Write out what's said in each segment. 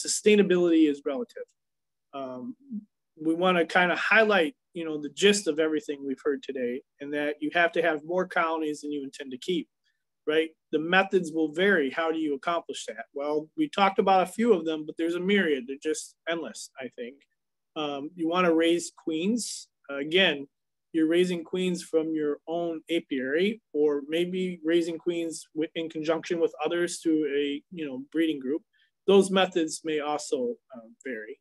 sustainability is relative. We want to kind of highlight, you know, the gist of everything we've heard today, and that you have to have more colonies than you intend to keep, right? The methods will vary. How do you accomplish that? Well, we talked about a few of them, but there's a myriad. They're just endless, I think. You want to raise queens. Again, you're raising queens from your own apiary, or maybe raising queens in conjunction with others through a, you know, breeding group. Those methods may also vary.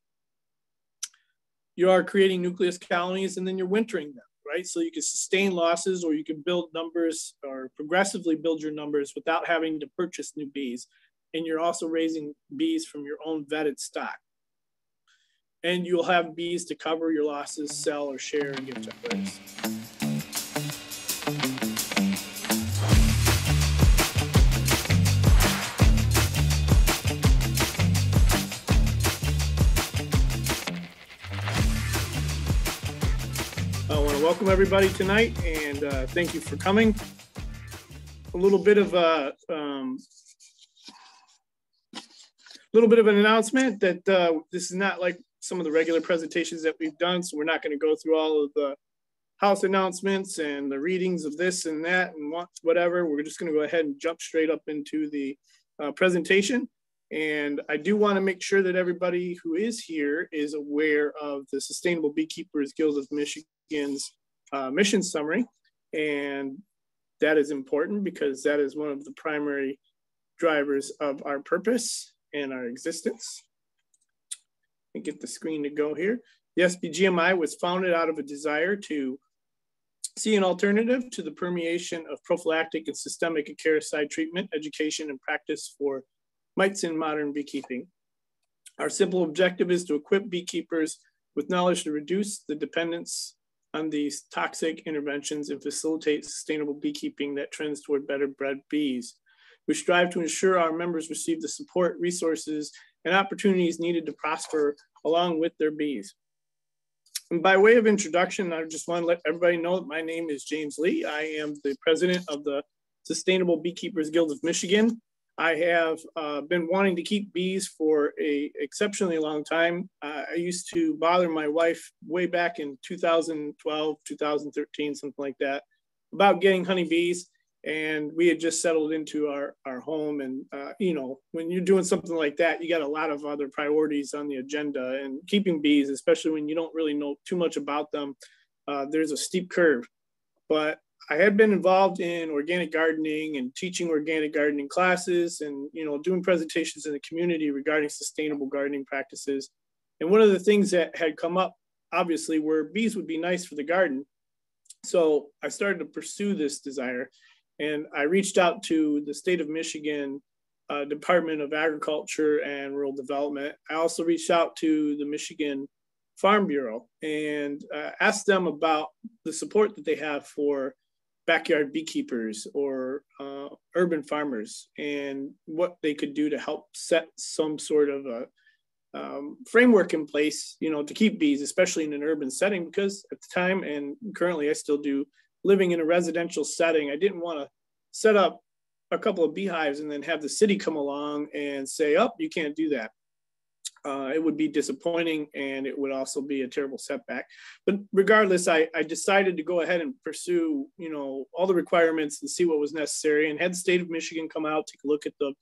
You are creating nucleus colonies, and then you're wintering them, right? So you can sustain losses, or you can build numbers or progressively build your numbers without having to purchase new bees. And you're also raising bees from your own vetted stock. And you'll have bees to cover your losses, sell or share, and give to others. I want to welcome everybody tonight, and thank you for coming. A little bit of an announcement that this is not like some of the regular presentations that we've done, so we're not going to go through all of the house announcements and the readings of this and that and whatever. We're just going to go ahead and jump straight up into the presentation. And I do want to make sure that everybody who is here is aware of the Sustainable Beekeepers Guild of Michigan's mission summary. And that is important because that is one of the primary drivers of our purpose and our existence. And get the screen to go here. The SBGMI was founded out of a desire to see an alternative to the permeation of prophylactic and systemic acaricide treatment, education, and practice for mites in modern beekeeping. Our simple objective is to equip beekeepers with knowledge to reduce the dependence on these toxic interventions and facilitate sustainable beekeeping that trends toward better bred bees. We strive to ensure our members receive the support, resources, and opportunities needed to prosper along with their bees. And by way of introduction, I just want to let everybody know that my name is James Lee. I am the president of the Sustainable Beekeepers Guild of Michigan. I have been wanting to keep bees for an exceptionally long time. I used to bother my wife way back in 2012, 2013, something like that, about getting honeybees. And we had just settled into our home. And, you know, when you're doing something like that, you got a lot of other priorities on the agenda. And keeping bees, especially when you don't really know too much about them, there's a steep curve. But I had been involved in organic gardening and teaching organic gardening classes and, you know, doing presentations in the community regarding sustainable gardening practices. And one of the things that had come up, obviously, were bees would be nice for the garden. So I started to pursue this desire. And I reached out to the state of Michigan Department of Agriculture and Rural Development. I also reached out to the Michigan Farm Bureau and asked them about the support that they have for backyard beekeepers or urban farmers and what they could do to help set some sort of a framework in place, you know, to keep bees, especially in an urban setting, because at the time, and currently I still do, living in a residential setting, I didn't want to set up a couple of beehives and then have the city come along and say, oh, you can't do that. It would be disappointing, and it would also be a terrible setback. But regardless, I decided to go ahead and pursue, you know, all the requirements and see what was necessary, and had the state of Michigan come out, take a look at the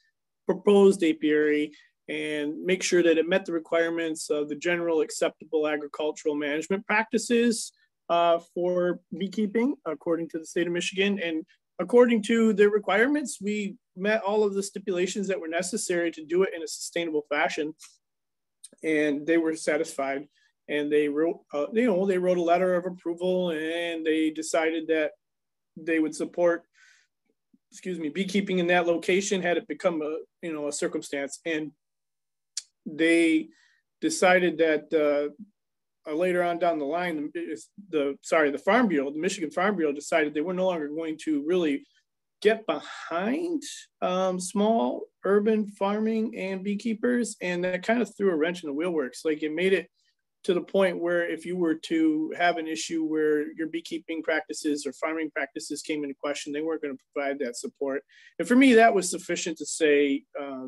proposed apiary and make sure that it met the requirements of the general acceptable agricultural management practices for beekeeping, according to the state of Michigan. And according to their requirements, we met all of the stipulations that were necessary to do it in a sustainable fashion. And they were satisfied, and they wrote, they wrote a letter of approval, and they decided that they would support, beekeeping in that location had it become a circumstance. And they decided that later on down the line, the Farm Bureau, the Michigan Farm Bureau, decided they were no longer going to really get behind small urban farming and beekeepers, and that kind of threw a wrench in the wheelworks. Like, it made it to the point where if you were to have an issue where your beekeeping practices or farming practices came into question, they weren't going to provide that support. And for me, that was sufficient to say,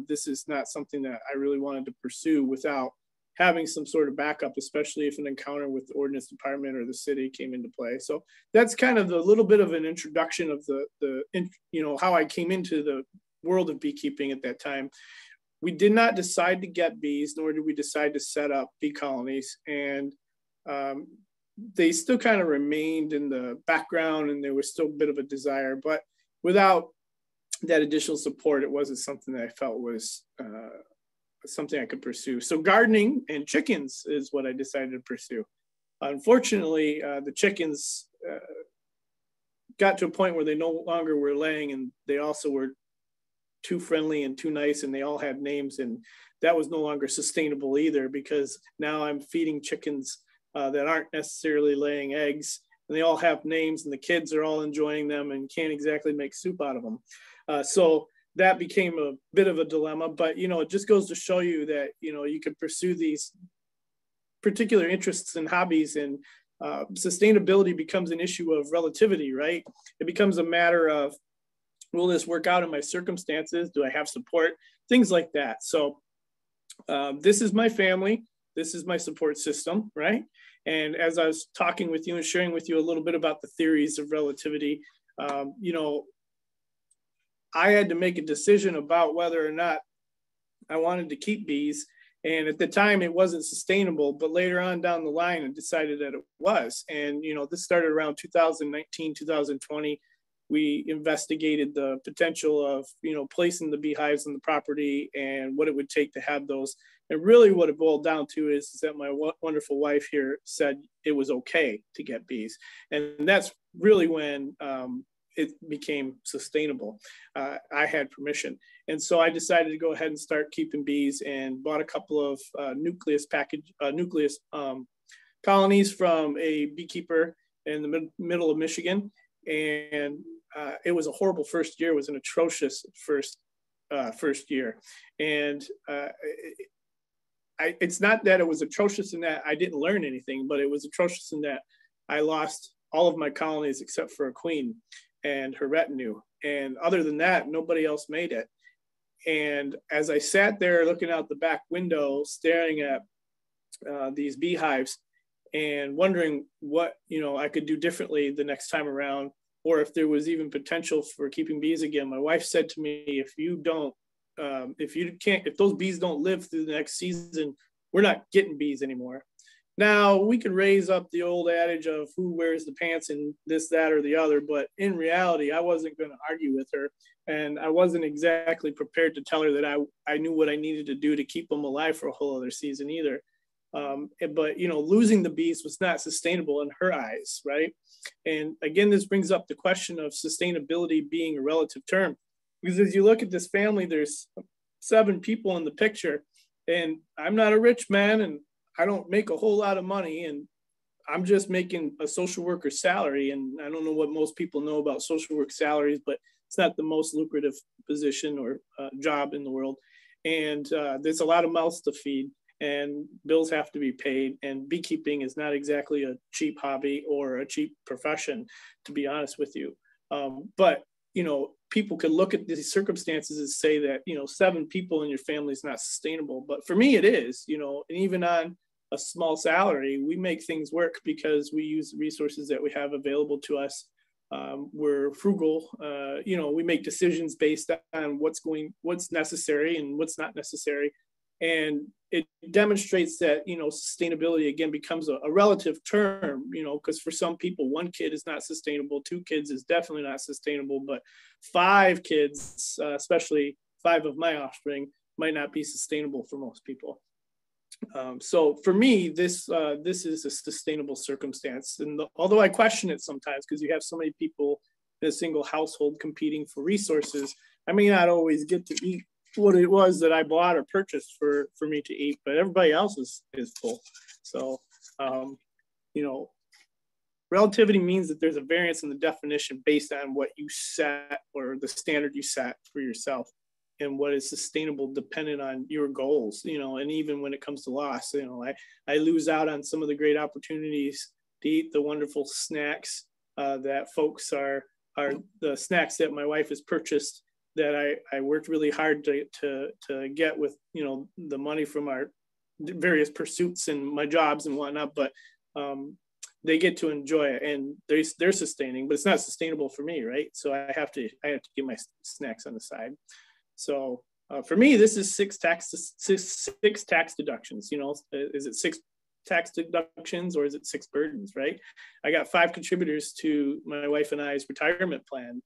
this is not something that I really wanted to pursue without having some sort of backup, especially if an encounter with the ordinance department or the city came into play. So that's kind of the little bit of an introduction of how I came into the world of beekeeping at that time. We did not decide to get bees, nor did we decide to set up bee colonies. And they still kind of remained in the background, and there was still a bit of a desire. But without that additional support, it wasn't something that I felt was something I could pursue. So gardening and chickens is what I decided to pursue. Unfortunately, the chickens got to a point where they no longer were laying, and they also were too friendly and too nice, and they all had names, and that was no longer sustainable either, because now I'm feeding chickens that aren't necessarily laying eggs, and they all have names, and the kids are all enjoying them and can't exactly make soup out of them. So that became a bit of a dilemma, but it just goes to show you that you can pursue these particular interests and hobbies, and sustainability becomes an issue of relativity, right? It becomes a matter of, will this work out in my circumstances? Do I have support? Things like that. So this is my family. This is my support system, right? And as I was talking with you and sharing with you a little bit about the theories of relativity, I had to make a decision about whether or not I wanted to keep bees. And at the time, it wasn't sustainable, but later on down the line, I decided that it was. And, this started around 2019, 2020. We investigated the potential of, placing the beehives on the property and what it would take to have those. And really what it boiled down to is that my wonderful wife here said it was okay to get bees. And that's really when it became sustainable. I had permission. And so I decided to go ahead and start keeping bees, and bought a couple of nucleus colonies from a beekeeper in the middle of Michigan. And it was a horrible first year. It was an atrocious first year. And it's not that it was atrocious in that I didn't learn anything, but it was atrocious in that I lost all of my colonies except for a queen and her retinue. And other than that, nobody else made it. And as I sat there looking out the back window, staring at these beehives and wondering what, I could do differently the next time around, or if there was even potential for keeping bees again, my wife said to me, if those bees don't live through the next season, we're not getting bees anymore. Now, we could raise up the old adage of who wears the pants and this, that, or the other, but in reality, I wasn't going to argue with her, and I wasn't exactly prepared to tell her that I knew what I needed to do to keep them alive for a whole other season either. But losing the bees was not sustainable in her eyes, right? And again, this brings up the question of sustainability being a relative term, because as you look at this family, there's 7 people in the picture, and I'm not a rich man, and I don't make a whole lot of money, and I'm just making a social worker's salary. And I don't know what most people know about social work salaries, but it's not the most lucrative position or job in the world. And there's a lot of mouths to feed, and bills have to be paid. And beekeeping is not exactly a cheap hobby or a cheap profession, to be honest with you. But people could look at these circumstances and say that, 7 people in your family is not sustainable. But for me, it is, and even on a small salary, we make things work because we use the resources that we have available to us. We're frugal, we make decisions based on what's necessary and what's not necessary. And it demonstrates that, sustainability, again, becomes a relative term, because for some people, 1 kid is not sustainable, 2 kids is definitely not sustainable, but 5 kids, especially 5 of my offspring, might not be sustainable for most people. So for me, this is a sustainable circumstance. And although I question it sometimes, because you have so many people in a single household competing for resources, I may not always get to eat what it was that I bought or purchased for me to eat, but everybody else is full. So, relativity means that there's a variance in the definition based on what you set or the standard you set for yourself. and what is sustainable dependent on your goals, you know, and even when it comes to loss, you know, I lose out on some of the great opportunities to eat the wonderful snacks that folks are the snacks that my wife has purchased that I worked really hard to get with, you know, the money from our various pursuits and my jobs and whatnot, but they get to enjoy it and they're sustaining, but it's not sustainable for me, right? So I have to get my snacks on the side. So for me, this is six tax deductions. You know, is it 6 tax deductions or is it 6 burdens, right? I got 5 contributors to my wife and I's retirement plan.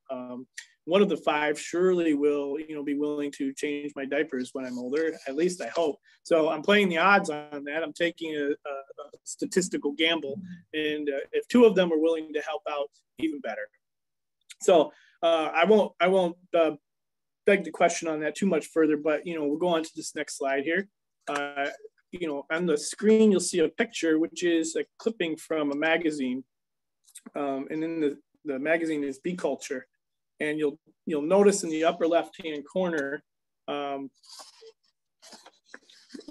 One of the 5 surely will, you know, be willing to change my diapers when I'm older. At least I hope. So I'm playing the odds on that. I'm taking a statistical gamble, and if 2 of them are willing to help out, even better. So I won't beg the question on that too much further. But you know, we'll go on to this next slide here. You know, on the screen you'll see a picture, which is a clipping from a magazine, and then the magazine is Bee Culture. And you'll notice in the upper left-hand corner, let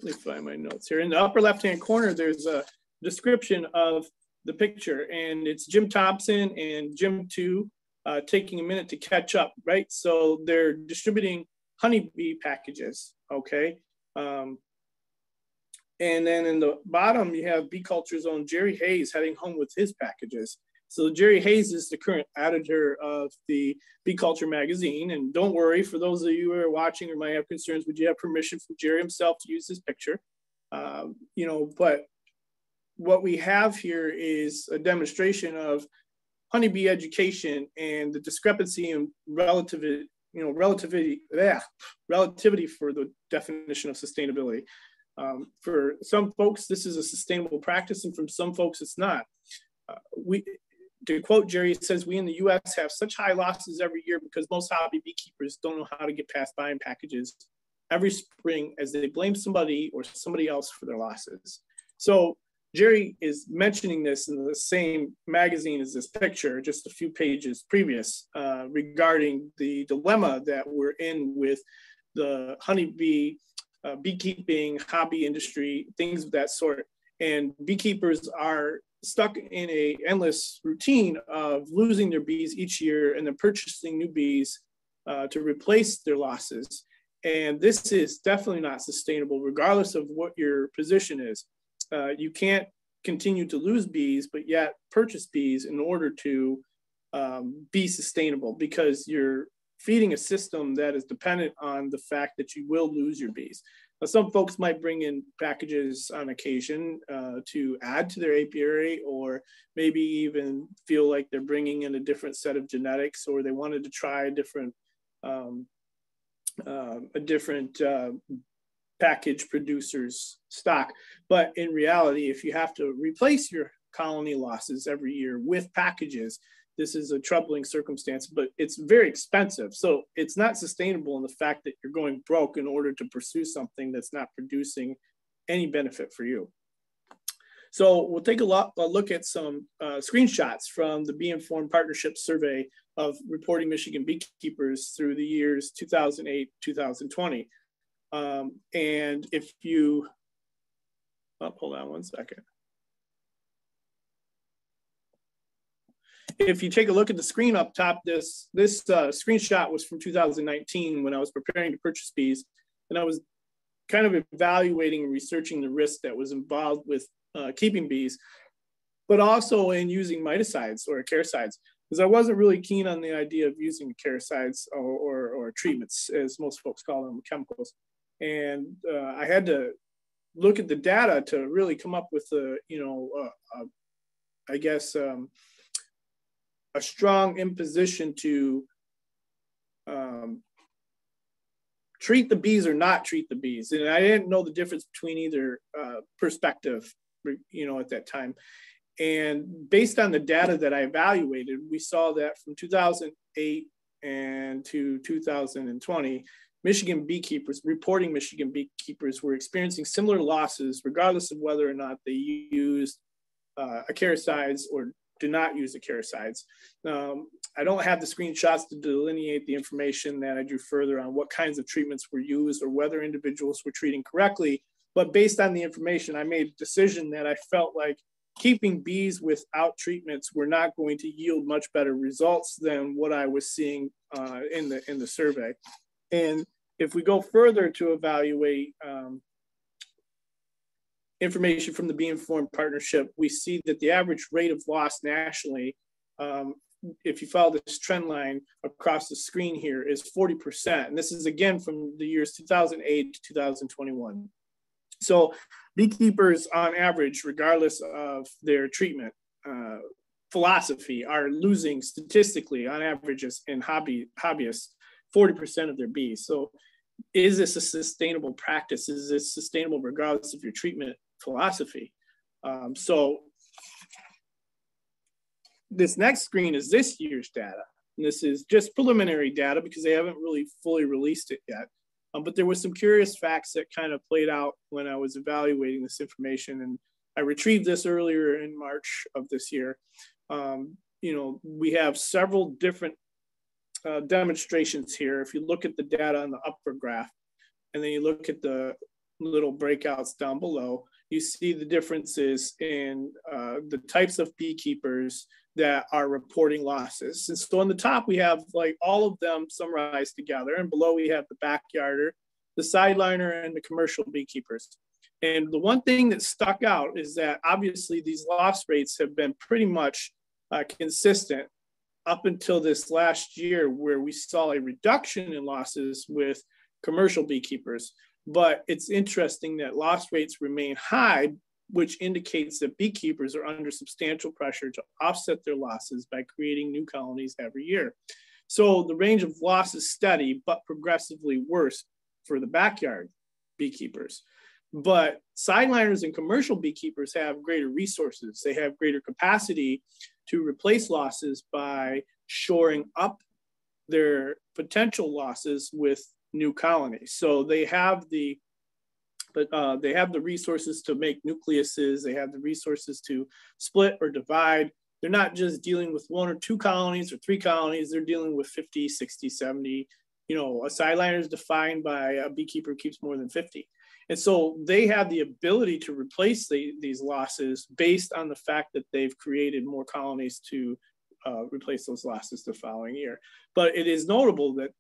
me find my notes here. In the upper left-hand corner, there's a description of the picture, and it's Jim Thompson and Jim 2 taking a minute to catch up, right? So they're distributing honeybee packages, okay? And then in the bottom, you have Bee Culture's own Jerry Hayes heading home with his packages. So Jerry Hayes is the current editor of the Bee Culture magazine. And don't worry, for those of you who are watching or might have concerns, would you have permission from Jerry himself to use this picture? You know, but what we have here is a demonstration of honeybee education and the discrepancy in relativity for the definition of sustainability. For some folks, this is a sustainable practice, and from some folks, it's not. To quote Jerry, it says, "We in the U.S. have such high losses every year because most hobby beekeepers don't know how to get past buying packages every spring as they blame somebody or somebody else for their losses." So Jerry is mentioning this in the same magazine as this picture, just a few pages previous, regarding the dilemma that we're in with the honeybee beekeeping hobby industry, things of that sort. And beekeepers are stuck in a endless routine of losing their bees each year and then purchasing new bees to replace their losses. And this is definitely not sustainable, regardless of what your position is. You can't continue to lose bees, but yet purchase bees in order to be sustainable, because you're feeding a system that is dependent on the fact that you will lose your bees. Now, some folks might bring in packages on occasion to add to their apiary, or maybe even feel like they're bringing in a different set of genetics, or they wanted to try a different package producer's stock. But in reality, if you have to replace your colony losses every year with packages, this is a troubling circumstance, but it's very expensive. So it's not sustainable in the fact that you're going broke in order to pursue something that's not producing any benefit for you. So we'll take a look at some screenshots from the Bee Informed Partnership Survey of Reporting Michigan Beekeepers through the years 2008-2020. And if you, hold on one second. If you take a look at the screen up top, this screenshot was from 2019 when I was preparing to purchase bees, and I was kind of evaluating and researching the risk that was involved with keeping bees, but also in using miticides or acaricides, because I wasn't really keen on the idea of using acaricides or treatments, as most folks call them, chemicals. And I had to look at the data to really come up with a strong imposition to treat the bees or not treat the bees. And I didn't know the difference between either perspective, at that time. And based on the data that I evaluated, we saw that from 2008 and to 2020, Michigan beekeepers were experiencing similar losses, regardless of whether or not they used acaricides or do not use acaricides. I don't have the screenshots to delineate the information that I drew further on what kinds of treatments were used or whether individuals were treating correctly. But based on the information, I made a decision that I felt like keeping bees without treatments were not going to yield much better results than what I was seeing in the survey. And if we go further to evaluate information from the Bee Informed Partnership, we see that the average rate of loss nationally, if you follow this trend line across the screen here, is 40%. And this is again from the years 2008 to 2021. So beekeepers on average, regardless of their treatment philosophy, are losing statistically on average in hobbyists 40% of their bees. So is this a sustainable practice? Is this sustainable regardless of your treatment philosophy? So this next screen is this year's data. And this is just preliminary data because they haven't really fully released it yet. But there was some curious facts that kind of played out when I was evaluating this information. And I retrieved this earlier in March of this year. We have several different demonstrations here. If you look at the data on the upper graph, and then you look at the little breakouts down below, you see the differences in the types of beekeepers that are reporting losses. And so on the top, we have like all of them summarized together, and below we have the backyarder, the sideliner, and the commercial beekeepers. And the one thing that stuck out is that obviously these loss rates have been pretty much consistent up until this last year, where we saw a reduction in losses with commercial beekeepers. But it's interesting that loss rates remain high, which indicates that beekeepers are under substantial pressure to offset their losses by creating new colonies every year. So the range of loss is steady, but progressively worse for the backyard beekeepers. But sideliners and commercial beekeepers have greater resources. They have greater capacity to replace losses by shoring up their potential losses with new colonies. So they have the resources to make nucleuses. They have the resources to split or divide. They're not just dealing with 1 or 2 colonies or 3 colonies. They're dealing with 50, 60, 70. A sideliner is defined by a beekeeper who keeps more than 50. And so they have the ability to replace these losses based on the fact that they've created more colonies to replace those losses the following year. But it is notable that,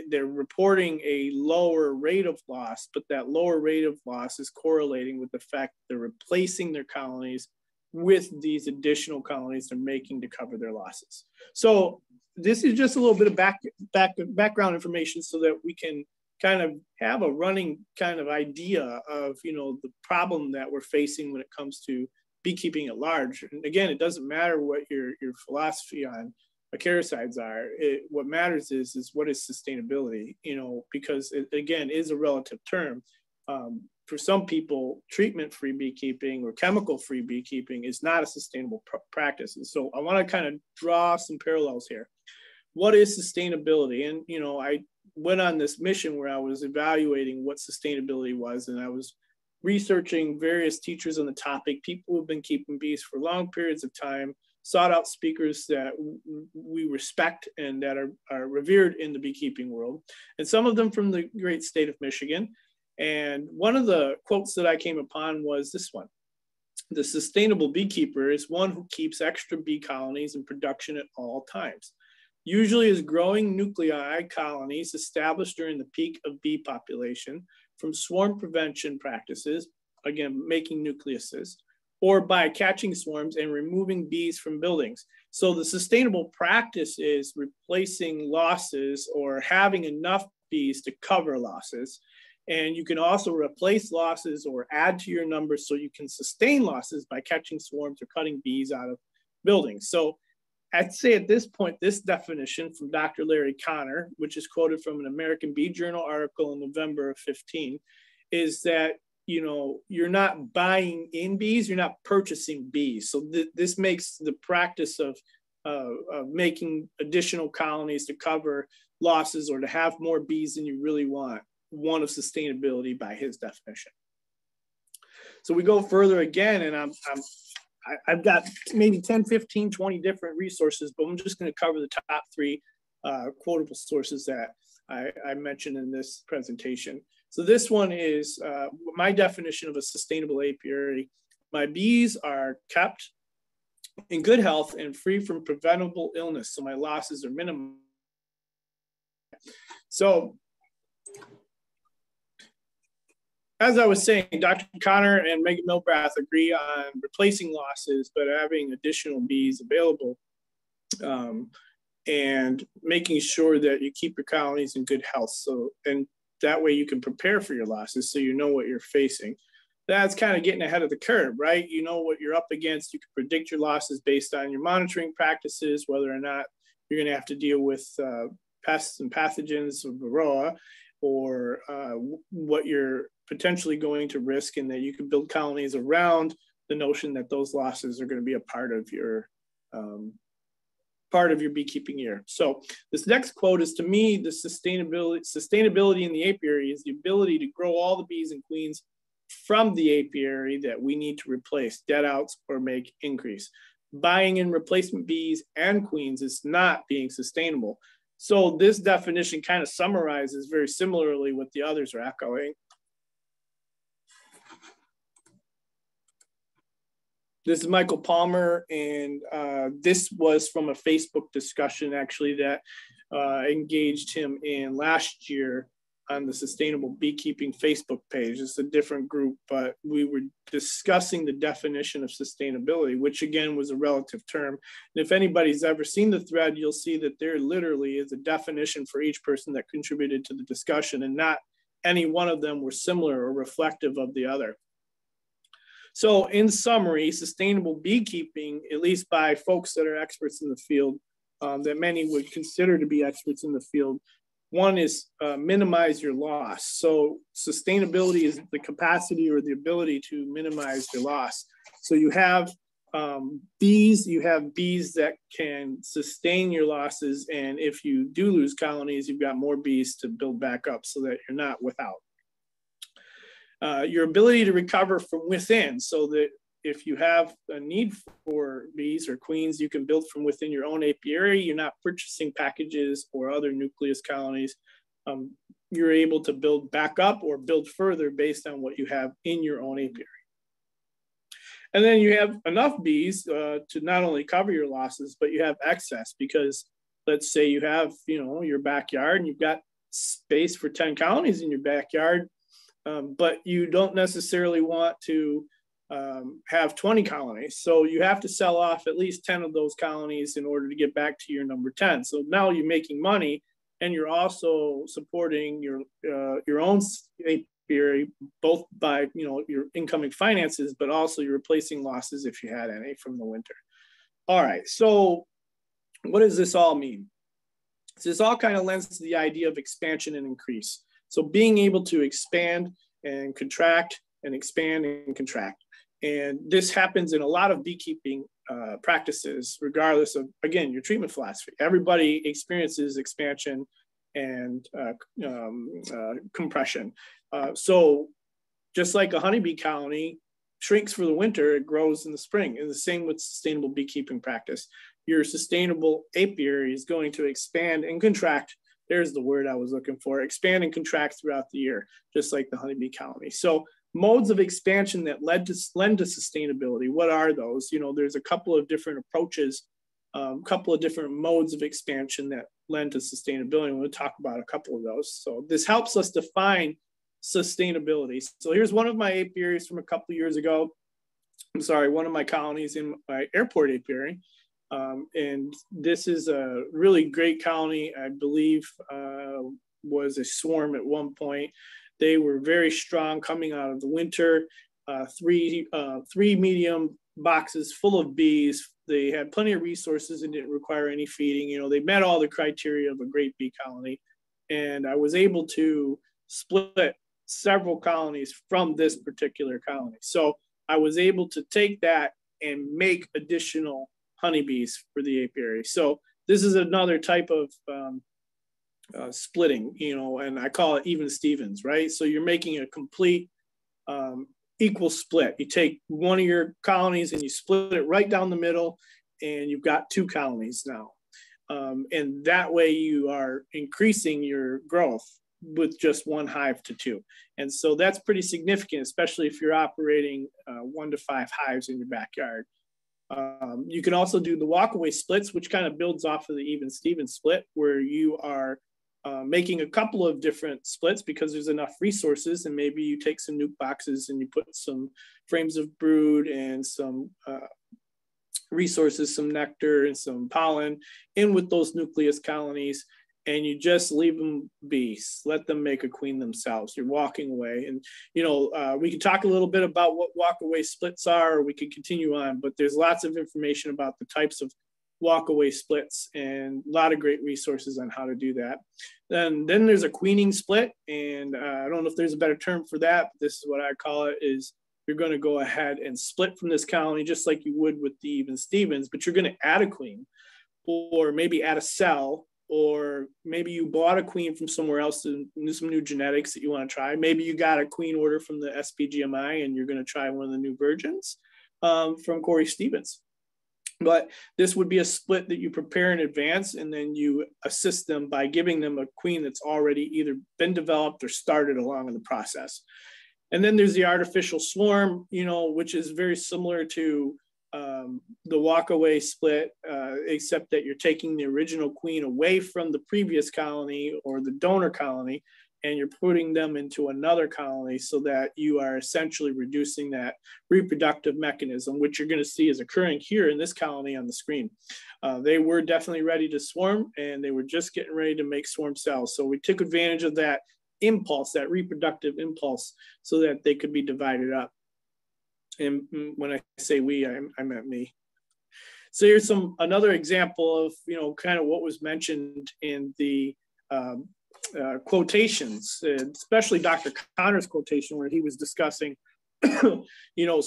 they're reporting a lower rate of loss, but that lower rate of loss is correlating with the fact that they're replacing their colonies with these additional colonies they're making to cover their losses. So this is just a little bit of background information so that we can kind of have a running kind of idea of, the problem that we're facing when it comes to beekeeping at large. And again, it doesn't matter what your philosophy on acaricides are. What matters is what is sustainability, because it, again, is a relative term. For some people, treatment-free beekeeping or chemical-free beekeeping is not a sustainable practice. And so I want to kind of draw some parallels here. What is sustainability? And, I went on this mission where I was evaluating what sustainability was, and I was researching various teachers on the topic, people who've been keeping bees for long periods of time, sought out speakers that we respect and that are revered in the beekeeping world, and some of them from the great state of Michigan. And one of the quotes that I came upon was this one: "The sustainable beekeeper is one who keeps extra bee colonies in production at all times, usually as growing nuclei colonies established during the peak of bee population from swarm prevention practices," again, making nucleuses, "or by catching swarms and removing bees from buildings." So the sustainable practice is replacing losses or having enough bees to cover losses. And you can also replace losses or add to your numbers so you can sustain losses by catching swarms or cutting bees out of buildings. So I'd say at this point, this definition from Dr. Larry Connor, which is quoted from an American Bee Journal article in November of 15, is that, you're not buying in bees, you're not purchasing bees. So this makes the practice of making additional colonies to cover losses or to have more bees than you really want one of sustainability by his definition. So we go further again, and I'm I've got maybe 10, 15, 20 different resources, but I'm just going to cover the top three quotable sources that I mentioned in this presentation. So this one is my definition of a sustainable apiary. My bees are kept in good health and free from preventable illness, so my losses are minimum. So as I was saying, Dr. Connor and Megan Milbrath agree on replacing losses, but having additional bees available and making sure that you keep your colonies in good health. So, and that way you can prepare for your losses so you know what you're facing. That's kind of getting ahead of the curve, right? You know what you're up against. You can predict your losses based on your monitoring practices, whether or not you're going to have to deal with pests and pathogens of varroa, or what you're potentially going to risk, and that you can build colonies around the notion that those losses are going to be a part of your beekeeping year. So this next quote is, to me, the sustainability in the apiary is the ability to grow all the bees and queens from the apiary that we need to replace, dead outs, or make increase. Buying in replacement bees and queens is not being sustainable. So this definition kind of summarizes very similarly what the others are echoing. This is Michael Palmer, and this was from a Facebook discussion actually that engaged him in last year on the Sustainable Beekeeping Facebook page. It's a different group, but we were discussing the definition of sustainability, which again was a relative term. And if anybody's ever seen the thread, you'll see that there literally is a definition for each person that contributed to the discussion, and not any one of them were similar or reflective of the other. So in summary, sustainable beekeeping, at least by folks that are experts in the field, that many would consider to be experts in the field, one is minimize your loss. So sustainability is the capacity or the ability to minimize your loss. So you have bees that can sustain your losses. And if you do lose colonies, you've got more bees to build back up so that you're not without. Your ability to recover from within, so that if you have a need for bees or queens, you can build from within your own apiary. You're not purchasing packages or other nucleus colonies. You're able to build back up or build further based on what you have in your own apiary. And then you have enough bees to not only cover your losses, but you have excess, because let's say you have, your backyard and you've got space for 10 colonies in your backyard, but you don't necessarily want to have 20 colonies. So you have to sell off at least 10 of those colonies in order to get back to your number 10. So now you're making money, and you're also supporting your own apiary, both by your incoming finances, but also you're replacing losses if you had any from the winter. All right, so what does this all mean? So this all kind of lends to the idea of expansion and increase. So being able to expand and contract and expand and contract. And this happens in a lot of beekeeping practices, regardless of, again, your treatment philosophy. Everybody experiences expansion and compression. So just like a honeybee colony shrinks for the winter, it grows in the spring. And the same with sustainable beekeeping practice. Your sustainable apiary is going to expand and contract. There's the word I was looking for, expand and contract throughout the year, just like the honeybee colony. So modes of expansion that lend to sustainability, what are those? There's a couple of different approaches, a couple of different modes of expansion that lend to sustainability. We'll talk about a couple of those. So this helps us define sustainability. So here's one of my apiaries from a couple of years ago. One of my colonies in my airport apiary. And this is a really great colony, I believe, was a swarm at one point. They were very strong coming out of the winter, three medium boxes full of bees. They had plenty of resources and didn't require any feeding. They met all the criteria of a great bee colony. And I was able to split several colonies from this particular colony. So I was able to take that and make additional honeybees for the apiary. So this is another type of splitting, and I call it even Stevens, right? So you're making a complete equal split. You take one of your colonies and you split it right down the middle, and you've got 2 colonies now. And that way you are increasing your growth with just 1 hive to 2. And so that's pretty significant, especially if you're operating 1 to 5 hives in your backyard. You can also do the walkaway splits, which kind of builds off of the even Steven split, where you are making a couple of different splits because there's enough resources, and maybe you take some nuke boxes and you put some frames of brood and some resources, some nectar and some pollen in with those nucleus colonies, and you just leave them be, let them make a queen themselves. You're walking away. And, you know, we can talk a little bit about what walk-away splits are, or we can continue on, but there's lots of information about the types of walk-away splits and a lot of great resources on how to do that. Then there's a queening split, and I don't know if there's a better term for that, but this is what I call it, is you're going to go ahead and split from this colony just like you would with the even Stevens, but you're going to add a queen, or maybe add a cell, or maybe you bought a queen from somewhere else and some new genetics that you want to try. Maybe you got a queen order from the SPGMI and you're going to try one of the new virgins from Corey Stevens. But this would be a split that you prepare in advance, and then you assist them by giving them a queen that's already either been developed or started along in the process. And then there's the artificial swarm, you know, which is very similar to the walkaway split, except that you're taking the original queen away from the previous colony or the donor colony, and you're putting them into another colony so that you are essentially reducing that reproductive mechanism, which you're going to see is occurring here in this colony on the screen. They were definitely ready to swarm, and they were just getting ready to make swarm cells. So we took advantage of that impulse, that reproductive impulse, so that they could be divided up. And when I say we, I meant me. So here's another example of, you know, kind of what was mentioned in the quotations, especially Dr. Connor's quotation, where he was discussing, you know,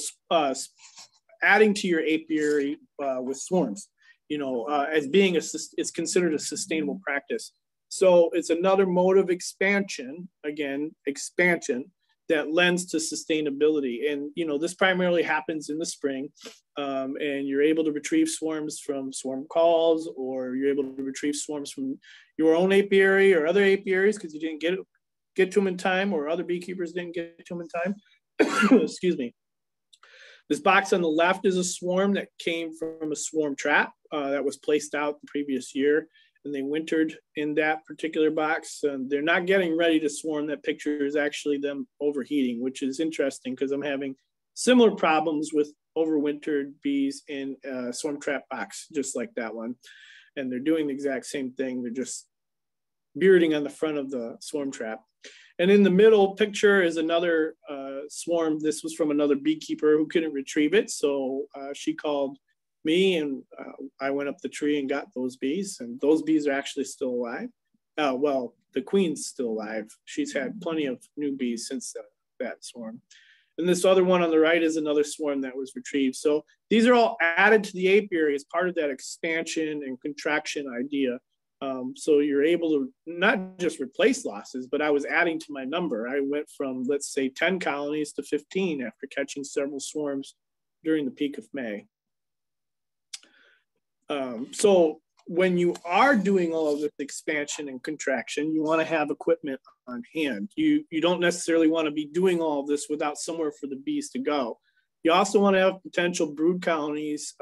adding to your apiary with swarms, you know, as being it's considered a sustainable practice. So it's another mode of expansion, again, expansion, that lends to sustainability. And, you know, this primarily happens in the spring, and you're able to retrieve swarms from swarm calls, or you're able to retrieve swarms from your own apiary or other apiaries because you didn't get to them in time, or other beekeepers didn't get to them in time. Excuse me. This box on the left is a swarm that came from a swarm trap that was placed out the previous year, and they wintered in that particular box. And they're not getting ready to swarm. That picture is actually them overheating, which is interesting because I'm having similar problems with overwintered bees in a swarm trap box, just like that one. And they're doing the exact same thing. They're just bearding on the front of the swarm trap. And in the middle picture is another swarm. This was from another beekeeper who couldn't retrieve it. So she called me, and I went up the tree and got those bees, and those bees are actually still alive. Well, the queen's still alive. She's had plenty of new bees since that swarm. And this other one on the right is another swarm that was retrieved. So these are all added to the apiary as part of that expansion and contraction idea. So you're able to not just replace losses, but I was adding to my number. I went from, let's say, 10 colonies to 15 after catching several swarms during the peak of May. So when you are doing all of this expansion and contraction, you want to have equipment on hand. You don't necessarily want to be doing all of this without somewhere for the bees to go. You also want to have potential brood colonies,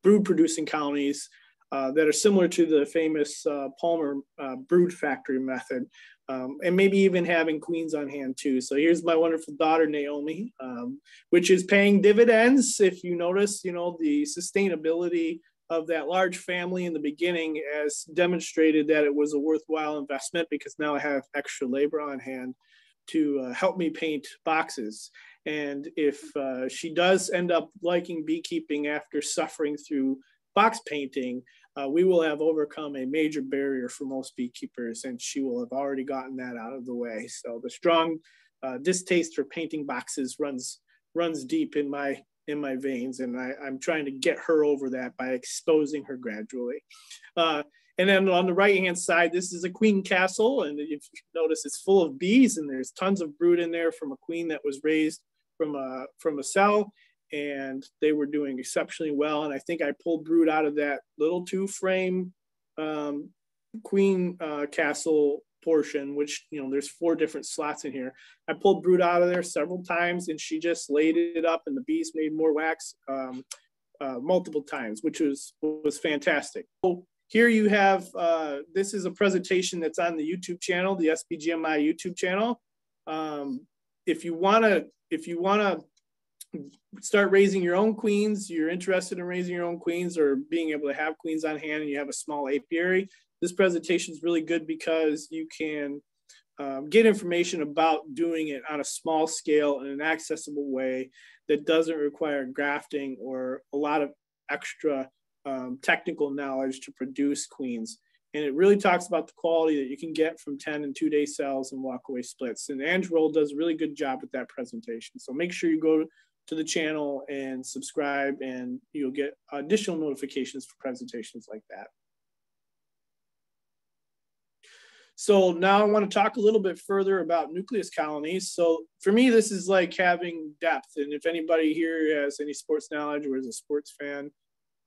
brood producing colonies that are similar to the famous Palmer brood factory method, and maybe even having queens on hand too. So here's my wonderful daughter, Naomi, which is paying dividends. If you notice, you know, the sustainability of that large family in the beginning has demonstrated that it was a worthwhile investment, because now I have extra labor on hand to help me paint boxes. And if she does end up liking beekeeping after suffering through box painting, we will have overcome a major barrier for most beekeepers, and she will have already gotten that out of the way. So the strong distaste for painting boxes runs deep in my veins, and I'm trying to get her over that by exposing her gradually. And then on the right-hand side, this is a queen castle, and if you notice, it's full of bees, and there's tons of brood in there from a queen that was raised from a cell, and they were doing exceptionally well. And I think I pulled brood out of that little 2-frame queen castle portion, which, you know, there's 4 different slots in here. I pulled brood out of there several times, and she just laid it up, and the bees made more wax multiple times, which was fantastic. So here you have, this is a presentation that's on the YouTube channel, the SBGMI YouTube channel. If you wanna start raising your own queens, you're interested in raising your own queens or being able to have queens on hand, and you have a small apiary, this presentation is really good because you can get information about doing it on a small scale in an accessible way that doesn't require grafting or a lot of extra technical knowledge to produce queens. And it really talks about the quality that you can get from 10 and 2-day cells and walkaway splits. And Angelo does a really good job with that presentation. So make sure you go to the channel and subscribe, and you'll get additional notifications for presentations like that. So now I want to talk a little bit further about nucleus colonies. So for me, this is like having depth. And if anybody here has any sports knowledge or is a sports fan,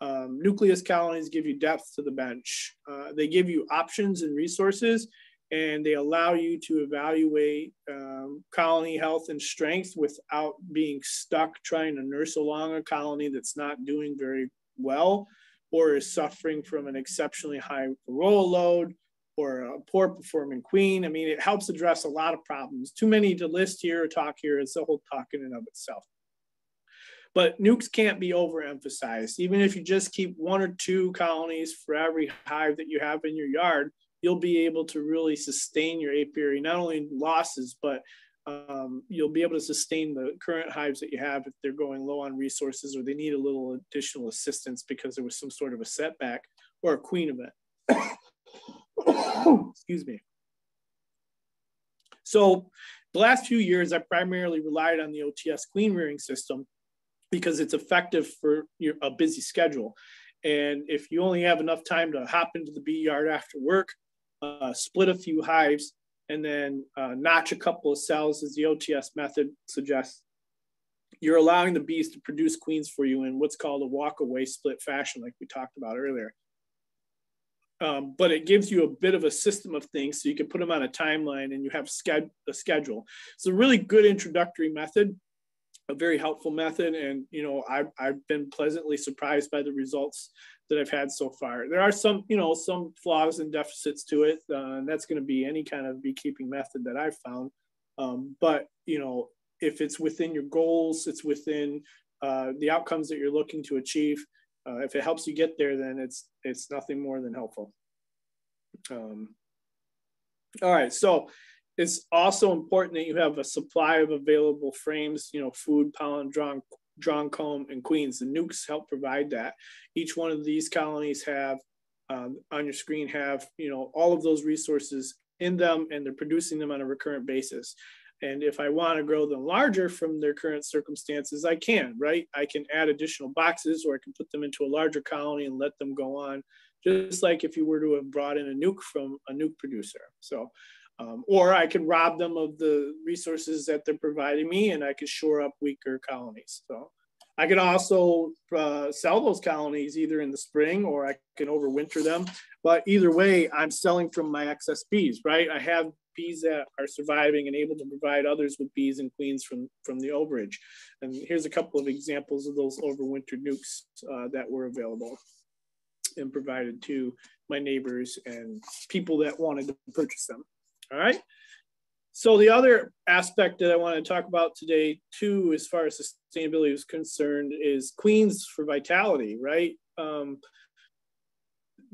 nucleus colonies give you depth to the bench. They give you options and resources, and they allow you to evaluate colony health and strength without being stuck trying to nurse along a colony that's not doing very well or is suffering from an exceptionally high varroa load or a poor performing queen. I mean, it helps address a lot of problems. Too many to list here or talk here. It's a whole talk in and of itself. But nukes can't be overemphasized. Even if you just keep 1 or 2 colonies for every hive that you have in your yard, you'll be able to really sustain your apiary, not only losses, but you'll be able to sustain the current hives that you have if they're going low on resources or they need a little additional assistance because there was some sort of a setback or a queen event. Excuse me. So the last few years, I primarily relied on the OTS queen rearing system because it's effective for a busy schedule. And if you only have enough time to hop into the bee yard after work, split a few hives, and then notch a couple of cells, as the OTS method suggests, you're allowing the bees to produce queens for you in what's called a walk-away split fashion, like we talked about earlier. But it gives you a bit of a system of things, so you can put them on a timeline and you have a schedule. It's a really good introductory method, a very helpful method. And, you know, I've been pleasantly surprised by the results that I've had so far. There are some, you know, some flaws and deficits to it. And that's going to be any kind of beekeeping method that I've found. But, you know, if it's within your goals, it's within the outcomes that you're looking to achieve. If it helps you get there, then it's nothing more than helpful. All right, so it's also important that you have a supply of available frames, you know, food, pollen, drawn comb, and queens. The nukes help provide that. Each one of these colonies have, on your screen, have, you know, all of those resources in them, and they're producing them on a recurrent basis. And if I want to grow them larger from their current circumstances, I can, right? I can add additional boxes, or I can put them into a larger colony and let them go on, just like if you were to have brought in a nuke from a nuke producer. So, or I can rob them of the resources that they're providing me, and I can shore up weaker colonies. So I can also sell those colonies either in the spring, or I can overwinter them. But either way, I'm selling from my excess bees, right? I have bees that are surviving and able to provide others with bees and queens from the overage. And here's a couple of examples of those overwintered nukes that were available and provided to my neighbors and people that wanted to purchase them. All right. So the other aspect that I want to talk about today too, as far as sustainability is concerned, is queens for vitality, right?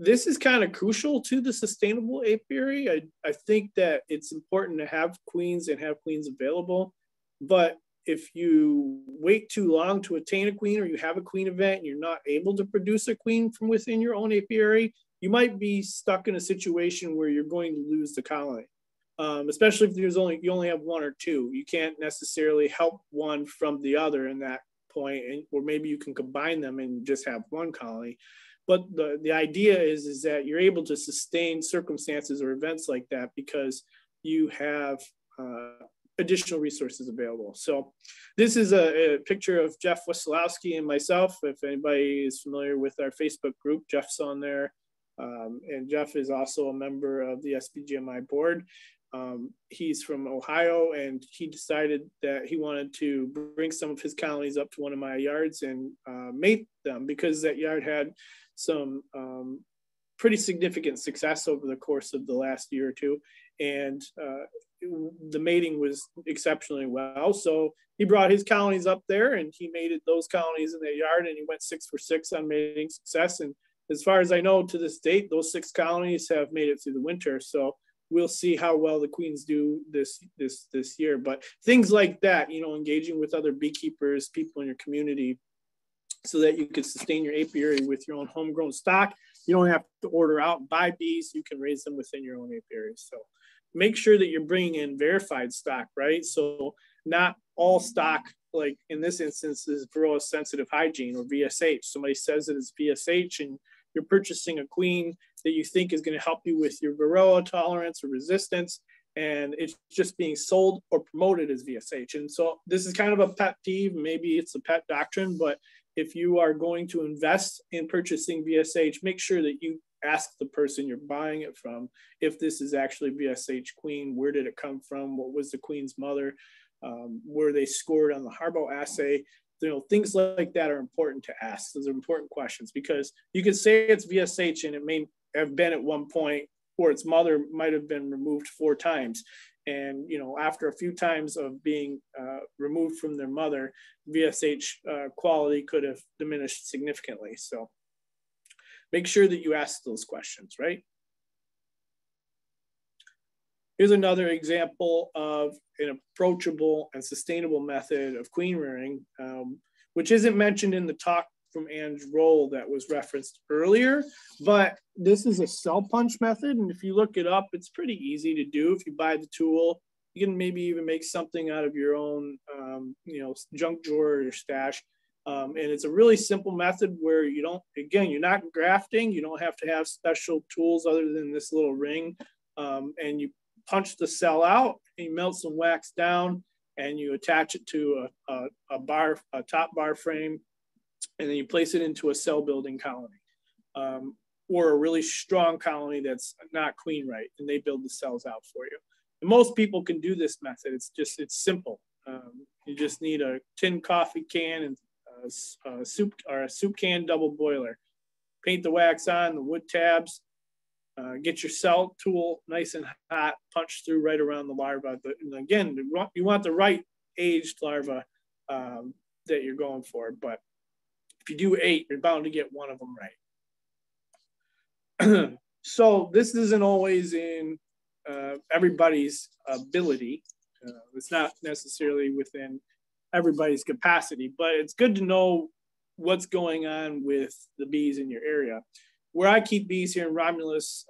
This is kind of crucial to the sustainable apiary. I think that it's important to have queens and have queens available, but if you wait too long to attain a queen, or you have a queen event and you're not able to produce a queen from within your own apiary, you might be stuck in a situation where you're going to lose the colony. Especially if you only have 1 or 2. You can't necessarily help one from the other in that point, or maybe you can combine them and just have one colony. But the idea is that you're able to sustain circumstances or events like that because you have additional resources available. So this is a picture of Jeff Wesolowski and myself. If anybody is familiar with our Facebook group, Jeff's on there. And Jeff is also a member of the SBGMI board. He's from Ohio, and he decided that he wanted to bring some of his colonies up to one of my yards and mate them, because that yard had some pretty significant success over the course of the last year or two. And the mating was exceptionally well. So he brought his colonies up there and he mated those colonies in that yard, and he went 6 for 6 on mating success. And as far as I know, to this date, those 6 colonies have made it through the winter. So we'll see how well the queens do this year. But things like that, you know, engaging with other beekeepers, people in your community, so that you can sustain your apiary with your own homegrown stock. You don't have to order out and buy bees. You can raise them within your own apiary. So make sure that you're bringing in verified stock, right? So not all stock, like in this instance, is Varroa sensitive hygiene or VSH. Somebody says it is VSH and you're purchasing a queen that you think is going to help you with your Varroa tolerance or resistance, and it's just being sold or promoted as VSH. And so this is kind of a pet peeve. Maybe it's a pet doctrine, but if you are going to invest in purchasing VSH, make sure that you ask the person you're buying it from if this is actually VSH queen. Where did it come from? What was the queen's mother? Were they scored on the Harbo assay? You know, things like that are important to ask. Those are important questions, because you could say it's VSH and it may have been at one point, or its mother might have been removed 4 times. And, you know, after a few times of being removed from their mother, VSH quality could have diminished significantly. So make sure that you ask those questions, right? Here's another example of an approachable and sustainable method of queen rearing, which isn't mentioned in the talk from Ange Roll that was referenced earlier, but this is a cell punch method. And if you look it up, it's pretty easy to do. If you buy the tool, you can maybe even make something out of your own, you know, junk drawer or your stash. And it's a really simple method where you don't, again, you're not grafting. You don't have to have special tools other than this little ring. And you punch the cell out and you melt some wax down and you attach it to a top bar frame, and then you place it into a cell building colony, or a really strong colony that's not queen right, and they build the cells out for you. And most people can do this method. It's simple. You just need a tin coffee can and a soup can double boiler. Paint the wax on the wood tabs. Get your cell tool nice and hot, punch through right around the larva. And again, you want the right aged larva that you're going for. But if you do 8, you're bound to get one of them right. So this isn't always in everybody's ability. It's not necessarily within everybody's capacity, but it's good to know what's going on with the bees in your area. Where I keep bees here in Romulus,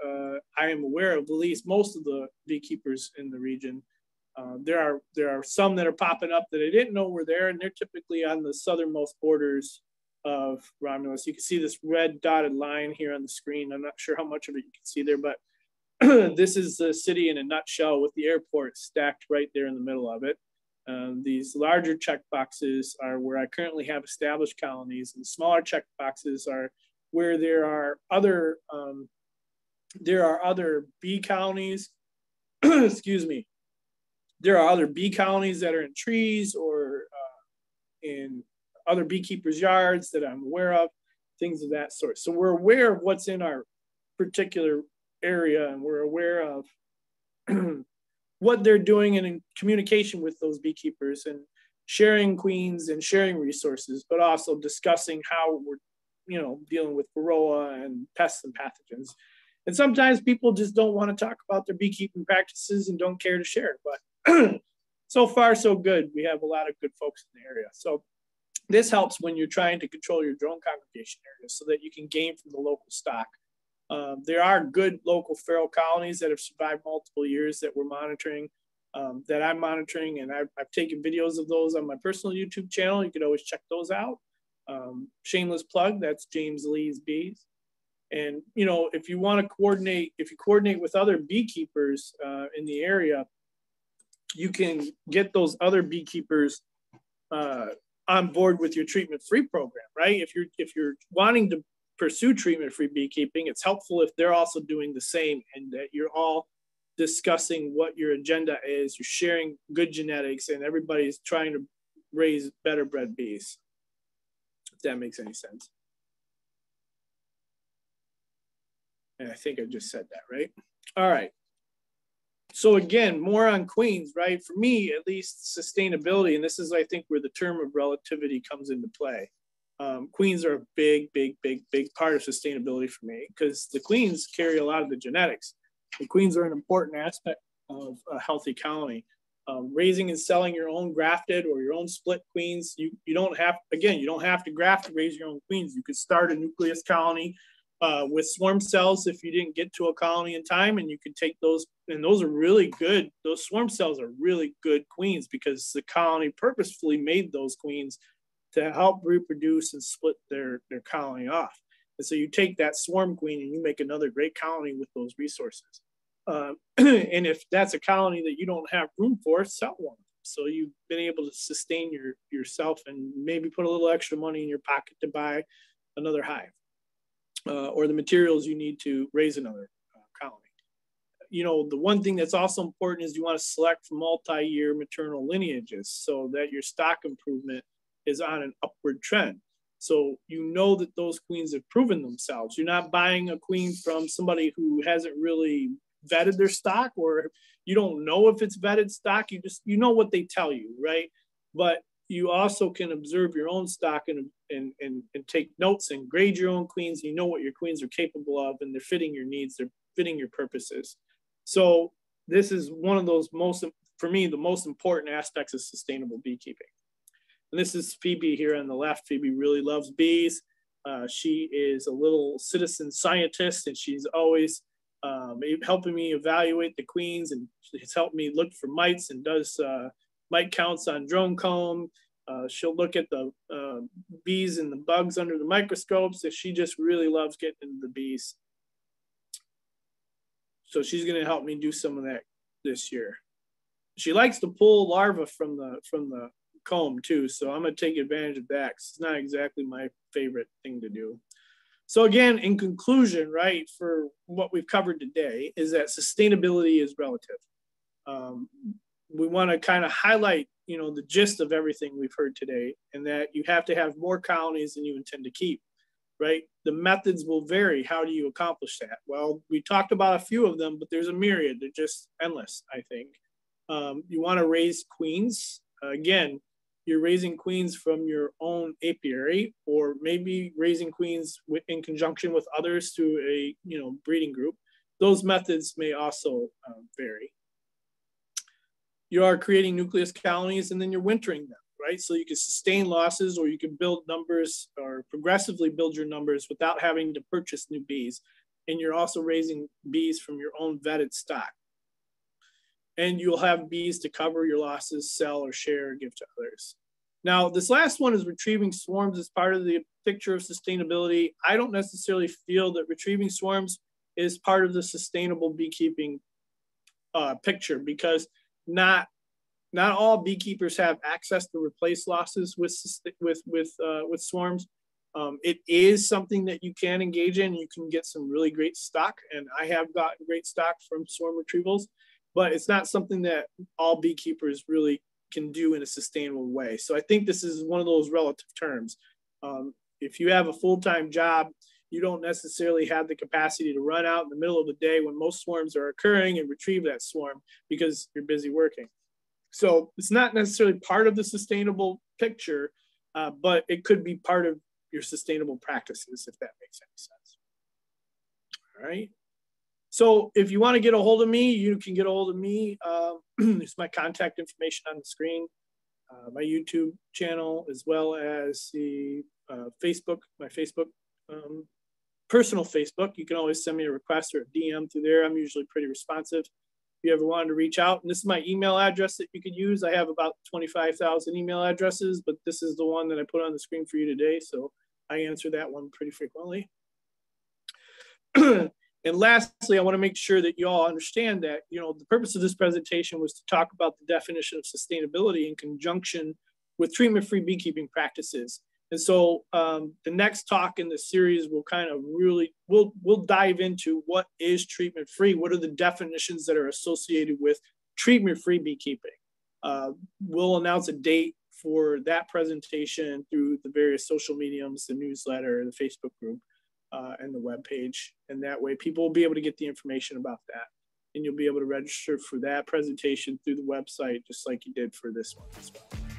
I am aware of at least most of the beekeepers in the region. There are some that are popping up that I didn't know were there, and they're typically on the southernmost borders of Romulus. You can see this red dotted line here on the screen. I'm not sure how much of it you can see there, but this is the city in a nutshell, with the airport stacked right there in the middle of it. These larger check boxes are where I currently have established colonies, and smaller check boxes are where there are other bee colonies. Excuse me. There are other bee colonies that are in trees or in other beekeepers' yards that I'm aware of, things of that sort. So we're aware of what's in our particular area, and we're aware of what they're doing, and in communication with those beekeepers and sharing queens and sharing resources, but also discussing how we're, you know, dealing with Varroa and pests and pathogens. And sometimes people just don't want to talk about their beekeeping practices and don't care to share. But so far, so good. We have a lot of good folks in the area. So this helps when you're trying to control your drone congregation areas so that you can gain from the local stock. There are good local feral colonies that have survived multiple years that we're monitoring, that I'm monitoring, and I've taken videos of those on my personal YouTube channel. You could always check those out. Shameless plug, that's James Lee's Bees. And, you know, if you want to coordinate, if you coordinate with other beekeepers in the area, you can get those other beekeepers on board with your treatment-free program, right? If you're wanting to pursue treatment-free beekeeping, it's helpful if they're also doing the same, and that you're all discussing what your agenda is. You're sharing good genetics, and everybody's trying to raise better bred bees. If that makes any sense. And I think I just said that, right? All right. So again, more on queens, right? For me, at least, sustainability, and this is, I think, where the term of relativity comes into play. Queens are a big part of sustainability for me, because the queens carry a lot of the genetics. The queens are an important aspect of a healthy colony. Raising and selling your own grafted or your own split queens, you don't have, again, you don't have to graft to raise your own queens. You could start a nucleus colony with swarm cells if you didn't get to a colony in time, and you could take those, and those are really good. Those swarm cells are really good queens because the colony purposefully made those queens to help reproduce and split their colony off. And so you take that swarm queen and you make another great colony with those resources. And if that's a colony that you don't have room for, sell one. So you've been able to sustain yourself and maybe put a little extra money in your pocket to buy another hive or the materials you need to raise another colony. You know, the one thing that's also important is you want to select multi-year maternal lineages so that your stock improvement is on an upward trend. So you know that those queens have proven themselves. You're not buying a queen from somebody who hasn't really vetted their stock, or you don't know if it's vetted stock. You know what they tell you, right? But you also can observe your own stock and take notes and grade your own queens. You know what your queens are capable of, and they're fitting your needs, they're fitting your purposes. So this is one of those for me, the most important aspects of sustainable beekeeping. And this is Phoebe here on the left. Phoebe really loves bees. She is a little citizen scientist, and she's always helping me evaluate the queens, and she's helped me look for mites and does mite counts on drone comb. She'll look at the bees and the bugs under the microscopes. So she just really loves getting into the bees. So she's going to help me do some of that this year. She likes to pull larvae from the comb too, so I'm going to take advantage of that, because it's not exactly my favorite thing to do. So again, in conclusion, right, for what we've covered today is that sustainability is relative. We want to kind of highlight, you know, the gist of everything we've heard today, and that you have to have more colonies than you intend to keep, right? The methods will vary. How do you accomplish that? Well, we talked about a few of them, but there's a myriad. They're just endless, I think. You want to raise queens. Again, you're raising queens from your own apiary, or maybe raising queens in conjunction with others through a breeding group. Those methods may also vary. You are creating nucleus colonies, and then you're wintering them, right? So you can sustain losses, or you can build numbers or progressively build your numbers without having to purchase new bees. And you're also raising bees from your own vetted stock. And you'll have bees to cover your losses, sell or share or give to others. Now, this last one is retrieving swarms as part of the picture of sustainability. I don't necessarily feel that retrieving swarms is part of the sustainable beekeeping picture, because not all beekeepers have access to replace losses with swarms. It is something that you can engage in. You can get some really great stock, and I have gotten great stock from swarm retrievals, but it's not something that all beekeepers really can do in a sustainable way. So I think this is one of those relative terms. If you have a full-time job, you don't necessarily have the capacity to run out in the middle of the day when most swarms are occurring and retrieve that swarm because you're busy working. So it's not necessarily part of the sustainable picture, but it could be part of your sustainable practices, if that makes any sense. All right. So if you want to get a hold of me, you can get a hold of me. There's my contact information on the screen, my YouTube channel, as well as the Facebook, my Facebook, personal Facebook. You can always send me a request or a DM through there. I'm usually pretty responsive. If you ever wanted to reach out, and this is my email address that you could use. I have about 25,000 email addresses, but this is the one that I put on the screen for you today. So I answer that one pretty frequently. And lastly, I want to make sure that you all understand that, the purpose of this presentation was to talk about the definition of sustainability in conjunction with treatment-free beekeeping practices. And so the next talk in the series will kind of really, we'll dive into what is treatment-free, what are the definitions that are associated with treatment-free beekeeping. We'll announce a date for that presentation through the various social mediums, the newsletter, the Facebook group, and the webpage. And that way people will be able to get the information about that. And you'll be able to register for that presentation through the website, just like you did for this one as well.